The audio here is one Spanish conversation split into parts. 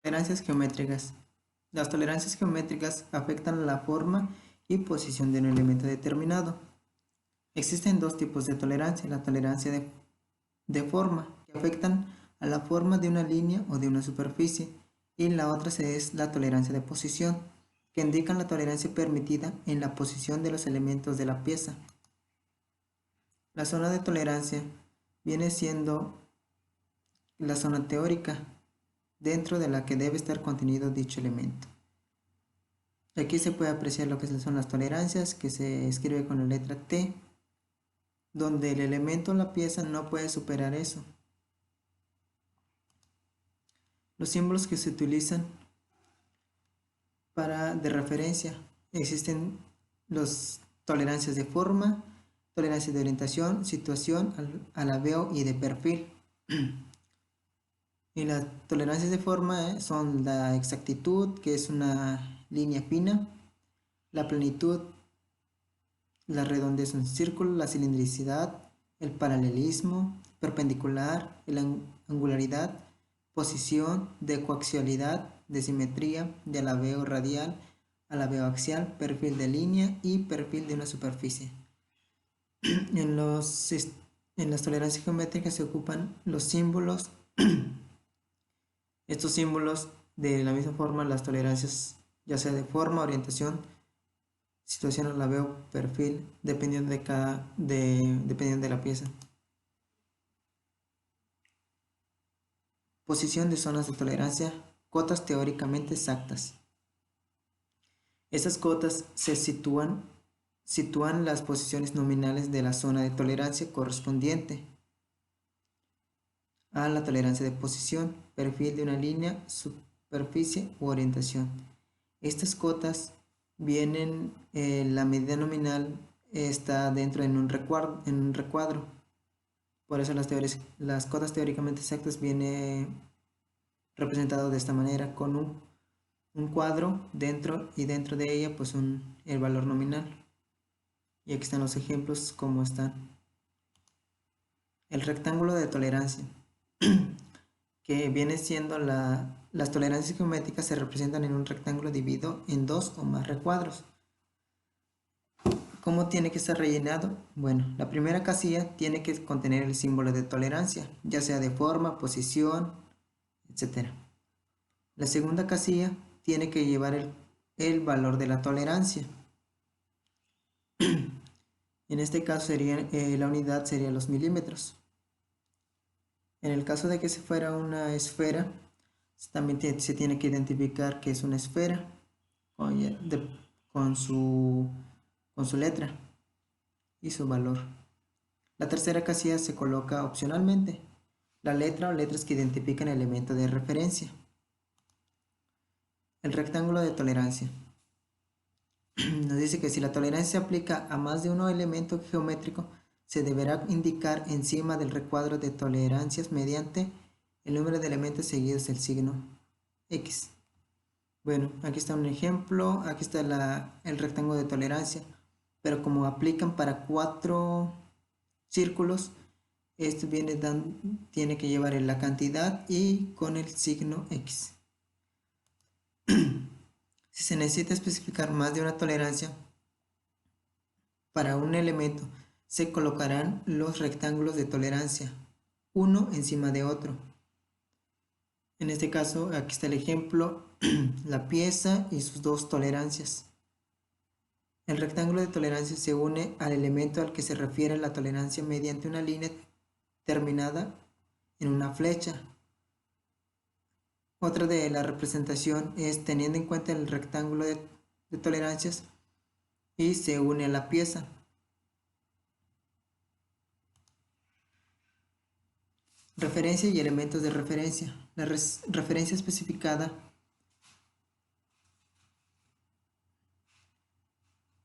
Tolerancias geométricas. Las tolerancias geométricas afectan la forma y posición de un elemento determinado. Existen dos tipos de tolerancia: la tolerancia de forma, que afectan a la forma de una línea o de una superficie, y la otra es la tolerancia de posición, que indican la tolerancia permitida en la posición de los elementos de la pieza. La zona de tolerancia viene siendo la zona teórica, dentro de la que debe estar contenido dicho elemento. Aquí se puede apreciar lo que son las tolerancias, que se escribe con la letra T, donde el elemento o la pieza no puede superar eso. Los símbolos que se utilizan de referencia: existen las tolerancias de forma, tolerancias de orientación, situación, alabeo y de perfil. Y las tolerancias de forma son la exactitud, que es una línea fina; la plenitud, la redondez en círculo; la cilindricidad, el paralelismo, perpendicular, la angularidad, posición, de coaxialidad, de simetría, de alabeo radial, alabeo axial, perfil de línea y perfil de una superficie. En las tolerancias geométricas se ocupan los símbolos. Estos símbolos, de la misma forma, las tolerancias, ya sea de forma, orientación, situación, alabeo, perfil, dependiendo dependiendo de la pieza. Posición de zonas de tolerancia: cotas teóricamente exactas. Estas cotas sitúan las posiciones nominales de la zona de tolerancia correspondiente a la tolerancia de posición, perfil de una línea, superficie u orientación. Estas cotas vienen, la medida nominal está dentro en un recuadro. Por eso las cotas teóricamente exactas viene representado de esta manera, con un cuadro dentro, y dentro de ella pues el valor nominal. Y aquí están los ejemplos como están. El rectángulo de tolerancia, que viene siendo las tolerancias geométricas se representan en un rectángulo dividido en dos o más recuadros. ¿Cómo tiene que estar rellenado? Bueno, la primera casilla tiene que contener el símbolo de tolerancia, ya sea de forma, posición, etc. La segunda casilla tiene que llevar el valor de la tolerancia. En este caso sería, la unidad sería los milímetros. En el caso de que se fuera una esfera, también se tiene que identificar que es una esfera con su letra y su valor. La tercera casilla se coloca opcionalmente la letra o letras que identifican el elemento de referencia. El rectángulo de tolerancia nos dice que si la tolerancia se aplica a más de un elemento geométrico, se deberá indicar encima del recuadro de tolerancias mediante el número de elementos seguidos del signo X. Bueno, aquí está un ejemplo. Aquí está el rectángulo de tolerancia, pero como aplican para 4 círculos, esto tiene que llevar la cantidad y con el signo X. Si se necesita especificar más de una tolerancia para un elemento, se colocarán los rectángulos de tolerancia uno encima de otro. En este caso, aquí está el ejemplo, la pieza y sus dos tolerancias. El rectángulo de tolerancia se une al elemento al que se refiere la tolerancia mediante una línea terminada en una flecha. Otra de la representación es teniendo en cuenta el rectángulo de tolerancias y se une a la pieza. Referencia y elementos de referencia. La referencia especificada,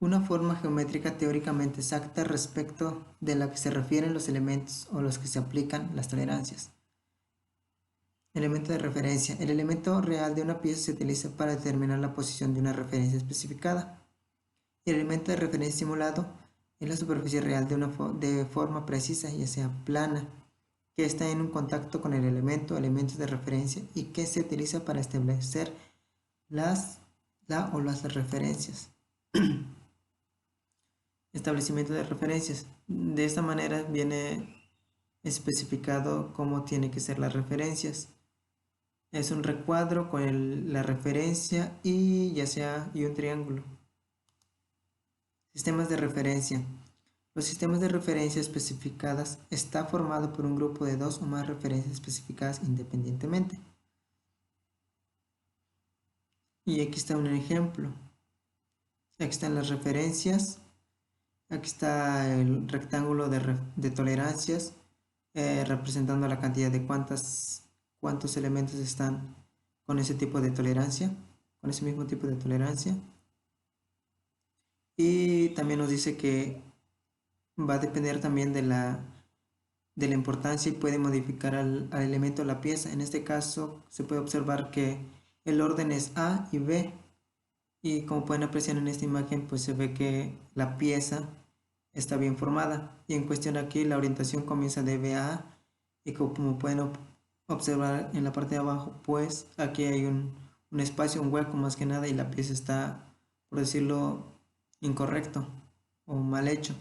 una forma geométrica teóricamente exacta respecto de la que se refieren los elementos o los que se aplican las tolerancias. Elemento de referencia. El elemento real de una pieza se utiliza para determinar la posición de una referencia especificada. El elemento de referencia simulado es la superficie real de forma precisa, ya sea plana, que está en un contacto con el elemento o elementos de referencia y que se utiliza para establecer las referencias. Establecimiento de referencias. De esta manera viene especificado cómo tiene que ser las referencias. Es un recuadro con la referencia y un triángulo. Sistemas de referencia. Los sistemas de referencia especificadas está formado por un grupo de dos o más referencias especificadas independientemente. Y aquí está un ejemplo. Aquí están las referencias. Aquí está el rectángulo de tolerancias representando la cantidad de cuántos elementos están con ese tipo de tolerancia, con ese mismo tipo de tolerancia. Y también nos dice que va a depender también de la importancia y puede modificar al elemento de la pieza. En este caso se puede observar que el orden es A y B. Y como pueden apreciar en esta imagen, pues se ve que la pieza está bien formada. Y en cuestión aquí la orientación comienza de B a A. Y como pueden observar en la parte de abajo, pues aquí hay un espacio, un hueco más que nada, y la pieza está, por decirlo, incorrecto o mal hecho.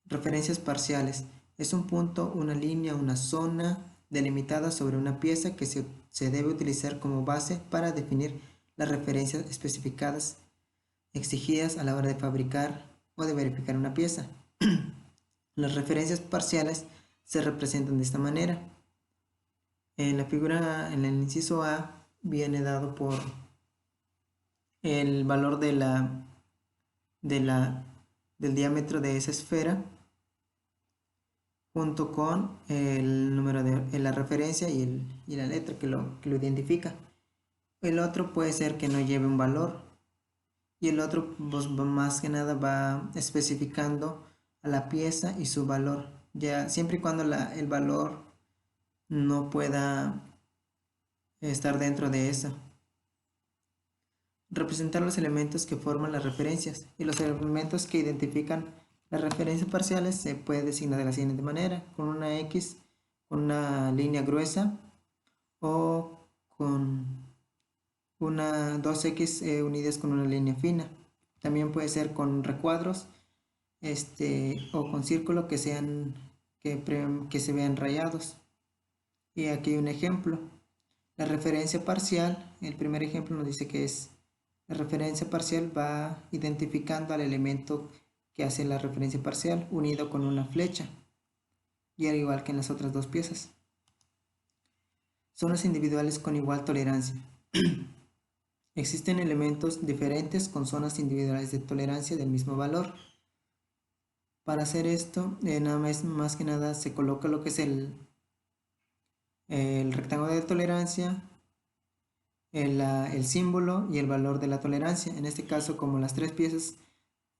Referencias parciales. Es un punto, una línea, una zona delimitada sobre una pieza que se debe utilizar como base para definir las referencias especificadas exigidas a la hora de fabricar o de verificar una pieza. Las referencias parciales se representan de esta manera. En la figura, en el inciso A, viene dado por el valor del diámetro de esa esfera junto con el número de la referencia y la letra que lo identifica. El otro puede ser que no lleve un valor y el otro pues, más que nada va especificando a la pieza y su valor, ya siempre y cuando el valor no pueda estar dentro de eso. Representar los elementos que forman las referencias y los elementos que identifican las referencias parciales se puede designar de la siguiente manera: con una X, con una línea gruesa o con una 2X unidas con una línea fina. También puede ser con recuadros o con círculos que se vean rayados. Y aquí hay un ejemplo. La referencia parcial, el primer ejemplo nos dice que es la referencia parcial va identificando al elemento que hace la referencia parcial unido con una flecha, y al igual que en las otras dos piezas. Zonas individuales con igual tolerancia. Existen elementos diferentes con zonas individuales de tolerancia del mismo valor. Para hacer esto, nada más que nada se coloca lo que es el rectángulo de tolerancia, el símbolo y el valor de la tolerancia. En este caso, como las tres piezas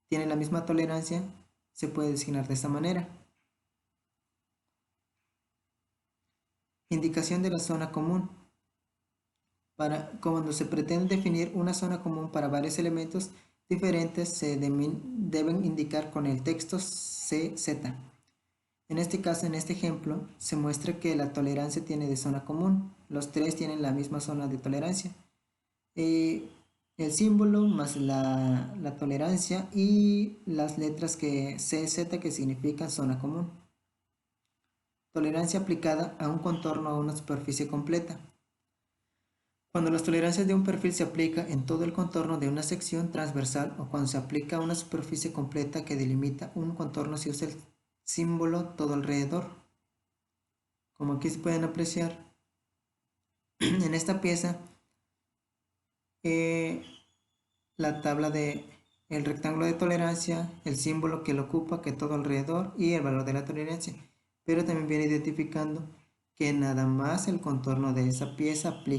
tienen la misma tolerancia, se puede designar de esta manera. Indicación de la zona común. Cuando se pretende definir una zona común para varios elementos diferentes, se deben indicar con el texto CZ. En este caso, en este ejemplo, se muestra que la tolerancia tiene de zona común. Los tres tienen la misma zona de tolerancia. El símbolo más la tolerancia y las letras CZ que significan zona común. Tolerancia aplicada a un contorno o a una superficie completa. Cuando las tolerancias de un perfil se aplica en todo el contorno de una sección transversal o cuando se aplica a una superficie completa que delimita un contorno, se usa el símbolo todo alrededor. Como aquí se pueden apreciar en esta pieza, la tabla de el rectángulo de tolerancia, el símbolo que lo ocupa, que todo alrededor, y el valor de la tolerancia. Pero también viene identificando que nada más el contorno de esa pieza aplica